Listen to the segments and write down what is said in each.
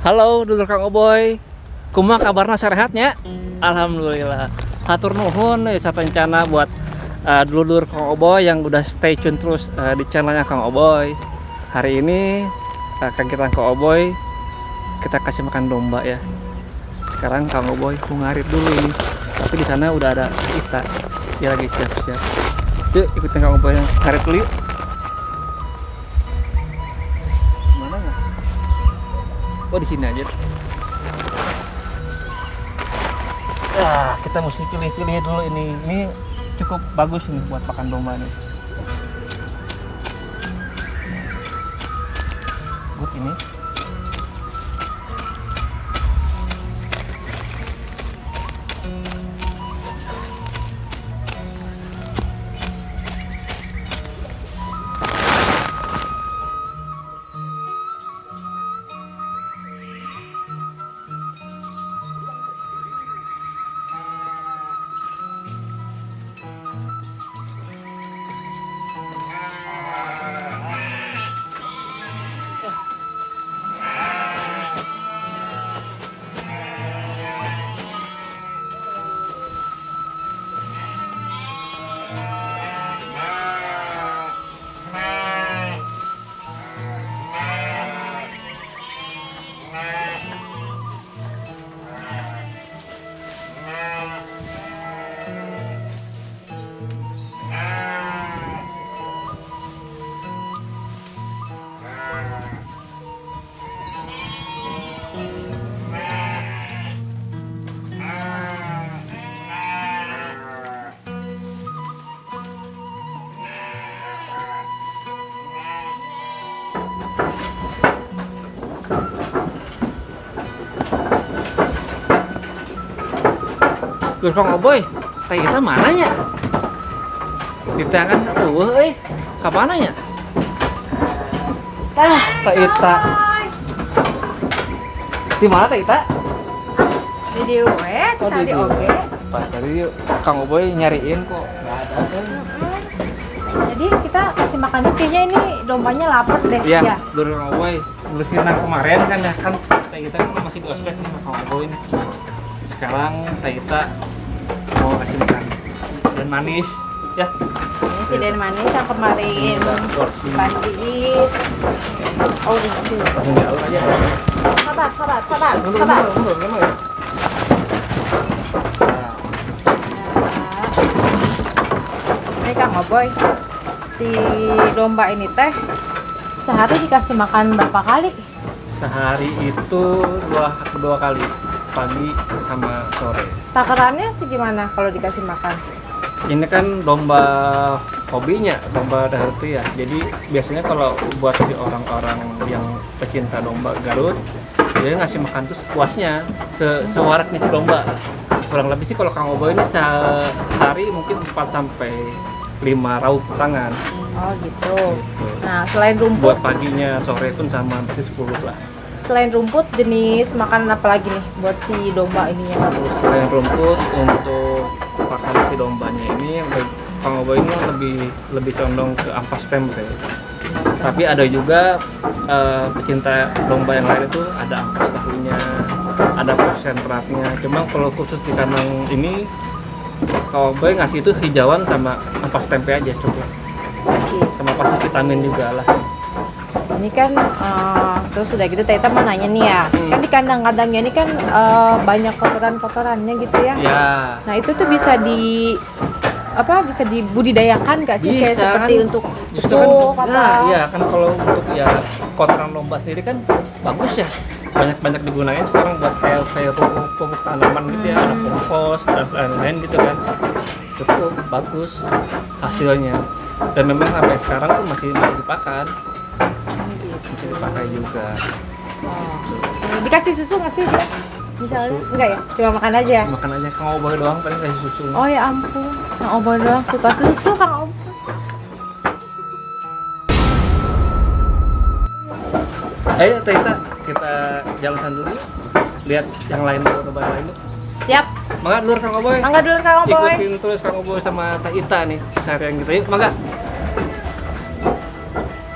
Halo, dulur Kang Oboy. Kumaha kabarna sarehatnya? Alhamdulillah. Hatur nuhun satencana buat dulur Kang Oboy yang udah stay tune terus di channelnya Kang Oboy. Hari ini Kang Oboy kita kasih makan domba ya. Sekarang Kang Oboy mau ngarit dulu ini. Tapi di sana udah ada Ita. Dia lagi siap-siap. Yuk ikutin Kang Oboy yang ngarit dulu yuk. Mana nggak? Oh di sini aja. Kita mesti pilih-pilih dulu ini. Ini cukup bagus nih buat pakan domba nih. Good ini. Lur Kang Oboy, teh kita mana ya? Di tangan ke mana ya? Teh Ita. Di mana teh Ita? Video tadi oke. Tadi Kang Oboy nyariin kok nggak ada teh. Jadi kita kasih makan dulu, kayaknya ini dombanya lapar deh. Iya, Ya. Lur Kang Oboy, belusinan kemarin kan ya kan teh kita kan masih di ospek nih sama Kang Oboy nih. Sekarang teh Ita mau kasih makan dan manis ya. Ini si Den manis yang kemarin Porsi. mandiin. Oh di situ. Langsung jauh aja. Sabar. Mundur. Nah, ini Kang Oboy, si domba ini teh sehari dikasih makan berapa kali? Sehari itu dua kali, pagi sama sore. Takarannya sih gimana kalau dikasih makan? Ini kan domba hobinya, domba dahar itu ya. Jadi biasanya kalau buat si orang-orang yang pecinta domba Garut, dia ngasih makan tuh sepuasnya, sewarak nih si domba. Kurang lebih sih kalau Kang Oboy ini sehari mungkin 4 sampai 5 raup tangan. Oh gitu. Gitu. Nah selain rumput, Buat paginya, sore pun sama, berarti 10 lah. selain rumput jenis makanan apa lagi nih buat si domba ini ya? Terus selain rumput, untuk pakan si dombanya ini Kang Oboy ini lebih condong ke ampas tempe. Tapi ada juga pecinta domba yang lain itu ada ampas tahunya, ada konsentratnya. Cuma kalau khusus di kandang ini Kang Oboy ngasih itu hijauan sama ampas tempe aja cukup. Oke. Sama pasti vitamin juga lah. Ini kan terus udah gitu Teta mau nanya nih ya, kan di kandang-kandangnya ini kan banyak kotoran-kotorannya gitu ya. Ya. Nah itu tuh bisa bisa dibudidayakan nggak sih? Kayak Bisa, seperti kan? untuk Justru kan, pupuk apa? nah, iya kan kalau untuk ya kotoran domba sendiri kan bagus ya, banyak digunain sekarang buat kayak pupuk tanaman gitu ya, ada kompos dan lain-lain gitu kan, cukup bagus hasilnya. Dan memang sampai sekarang tuh masih dipakan, masih dipakai juga. Oh. Dikasih susu nggak sih dia? Misalnya Susu. enggak ya, cuma makan aja. Makan aja Kang Oboy doang paling kasih susu. Oh ya ampun, Kang Oboy doang suka susu Kang Oboy. Ayo Tita, kita jalan dulu yuk. Lihat yang lain, domba yang lain yuk. Siap. Mangga dulur Kang Oboy. Mangga dulu Kang Oboy. Ikutin terus Kang Oboy sama Teh Ita nih seharian kita. Yuk, mangga.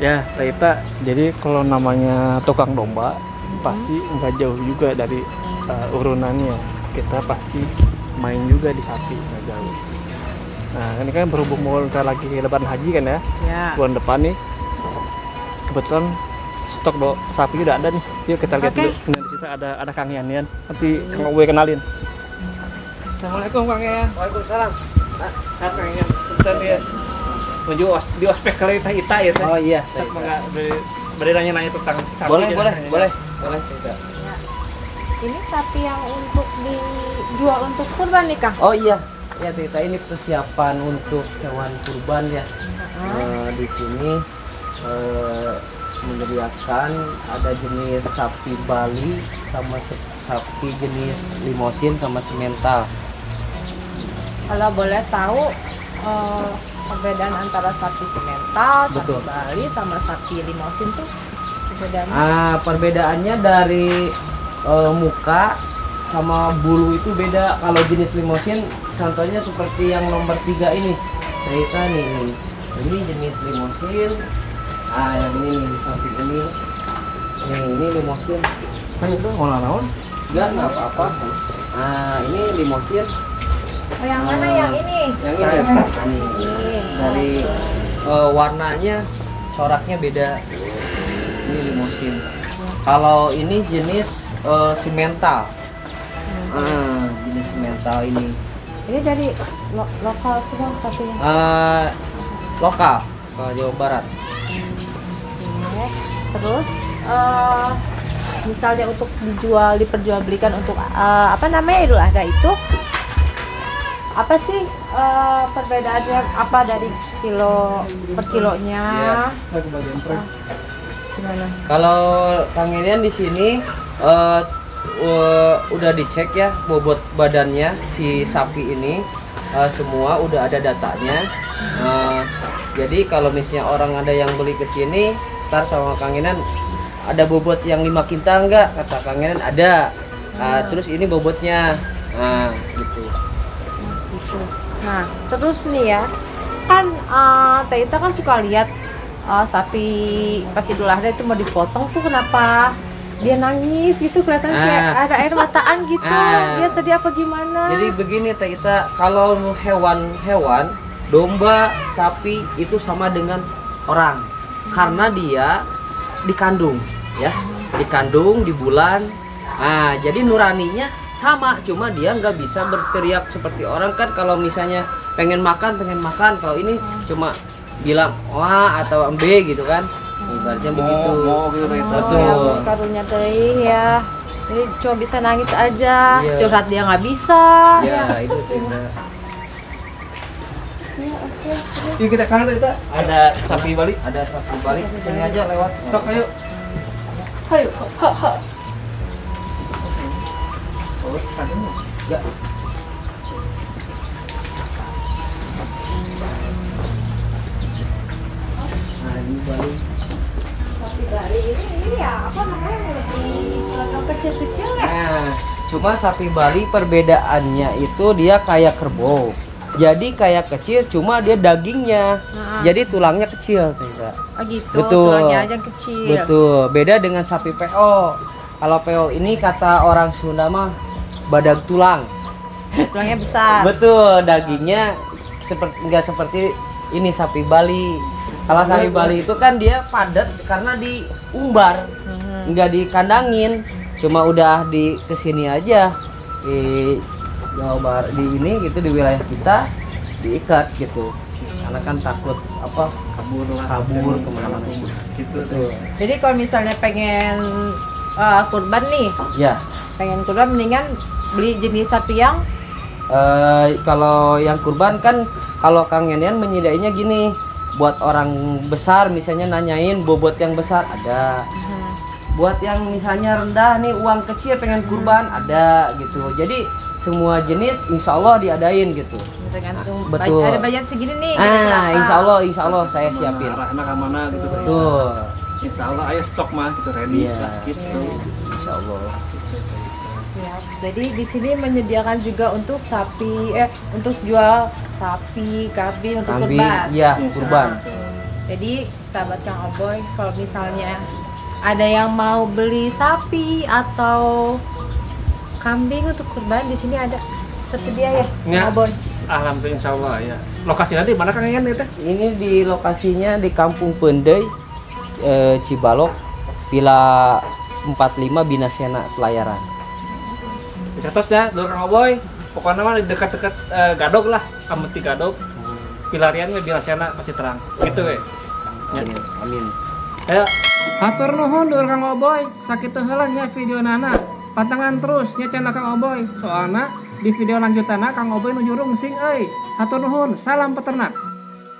Ya, Teh Ita. Jadi kalau namanya tukang domba, pasti nggak jauh juga dari urunannya. Kita pasti main juga di sapi, nggak jauh. Nah ini kan berhubung mau lagi lebaran haji kan ya, Ya. bulan depan nih. Kebetulan stok sapi udah ada nih. Yuk kita lihat Oke. dulu. Nah, di situ ada Kang Yan. Nanti Kang Oboy kenalin. Assalamualaikum Kang Yan. Waalaikumsalam. Kang Yan. Bentar dia menuju di ospek kali Ita ya. Teh. Oh iya. Sok beri nanya tentang sapi. Boleh, aja. boleh, boleh, boleh cerita. Ya. Ini sapi yang untuk dijual untuk kurban nih Kang? Oh iya, ya Tita, ini persiapan untuk hewan kurban ya. Di sini menyediakan ada jenis sapi Bali sama sapi jenis limosin sama simental. Kalau boleh tahu perbedaan antara sapi simental, sapi Betul. Bali sama sapi limosin tuh perbedaannya? Perbedaannya dari muka sama bulu itu beda. Kalau jenis limosin contohnya seperti yang nomor 3 ini. Cerita nih, ini jenis limosin. Yang ini nih, samping ini. Ini limosin. Kan itu mau naon? Enggak apa-apa. Ini limosin. Oh, yang mana yang ini? Yang ini. Ini. Dari warnanya, coraknya beda. Ini limosin. Kalau ini jenis simental. Jenis simental ini. Ini dari lokal tuh Bang, sapinya. Lokal ke Jawa Barat. Oke. Terus misalnya untuk diperjualbelikan untuk apa namanya Idul Adha itu apa sih perbedaannya, apa dari kilo per kilonya? Iya. Lagi bagian prank. Gimana? Kalau Kang Irian di sini udah dicek ya bobot badannya si sapi ini, semua udah ada datanya. Jadi kalau misalnya orang ada yang beli ke sini, ntar sama Kang Irian ada bobot yang 5 kintal enggak? Kata Kang Irian ada. Terus ini bobotnya, gitu. Gitu. Nah, terus nih ya, kan Taita kan suka lihat sapi pas Idul Adha itu mau dipotong tuh, kenapa dia nangis gitu, kelihatan kayak ada air mataan gitu. Dia sedih apa gimana? Jadi begini Taita, kalau hewan-hewan, domba, sapi itu sama dengan orang karena dia dikandung ya, dikandung di bulan. Jadi nuraninya sama, cuma dia nggak bisa berteriak seperti orang kan. Kalau misalnya pengen makan, kalau ini cuma bilang wah atau embe gitu kan, ibaratnya begitu. Gitu, Betul. Ya, karunya teuing ya. Ini cuma bisa nangis aja, Iya. curhat dia nggak bisa. Ya itu Taita. Ya, oke. Yuk kita kangen kita. Ada sapi Bali. Ada sapi balik sini aja lewat. Sok ayo. Ayo. Ha ha. Oh, kangen. Enggak. Ini balik. Sapi Bali ini ya apa namanya, lebih kecil-kecil ya? Cuma sapi Bali perbedaannya itu dia kayak kerbau. Jadi kayak kecil, cuma dia dagingnya. Jadi tulangnya kecil, Tega. Oh gitu, Betul. tulangnya aja yang kecil. Betul. Beda dengan sapi PO. Kalau PO ini kata orang Sunda mah badag tulang. Tulangnya besar. Betul, dagingnya nggak seperti ini sapi Bali. Kalau sapi Bali itu kan dia padat karena diumbar, nggak dikandangin, cuma udah di kesini aja di Jawa Barat, di ini gitu, di wilayah kita diikat gitu, karena kan takut apa kabur kemana-mana Gitu. Betul. Jadi kalau misalnya pengen kurban nih, Ya, pengen kurban mendingan beli jenis sapi yang kalau yang kurban kan, kalau Kang Yenian menyediainya gini, buat orang besar misalnya nanyain bobot yang besar ada, buat yang misalnya rendah nih uang kecil pengen kurban ada gitu. Jadi semua jenis insya Allah diadain gitu. tergantung Betul. ada budget segini nih. kira-kira apa. Insya Allah saya siapin. Arahnya ke mana gitu. Betul. Insya Allah ayo stok mah gitu ready Iya. lah gitu. Insya Allah. Siap. Jadi di sini menyediakan juga untuk sapi, untuk jual sapi, kambing untuk Kambing, kurban. iya kurban. Jadi sahabat Kang Oboy, kalau misalnya ada yang mau beli sapi atau kambing untuk kurban, di sini ada tersedia ya, Ya. Kang Oboy? Alhamdulillah, insya Allah ya. Lokasinya di mana Kang Ian itu? Ini di lokasinya di Kampung Pendey, Cibalok, Villa 45 Binasena Pelayaran. Dicatat ya, dulur Kang Oboy. Pokoknya mah di dekat-dekat Gadog lah, Ameti Gadog. Pilarian mah Binasena masih terang. Gitu we. Ya. Amin. Amin. Ayo, hatur nuhun dulur Kang Oboy. Sakitu heula nya video nana. Pantangan terus nya channel Kang Oboy. Soalna di video lanjutanna Kang Oboy nuju rungsing euy. Hatur nuhun, salam peternak.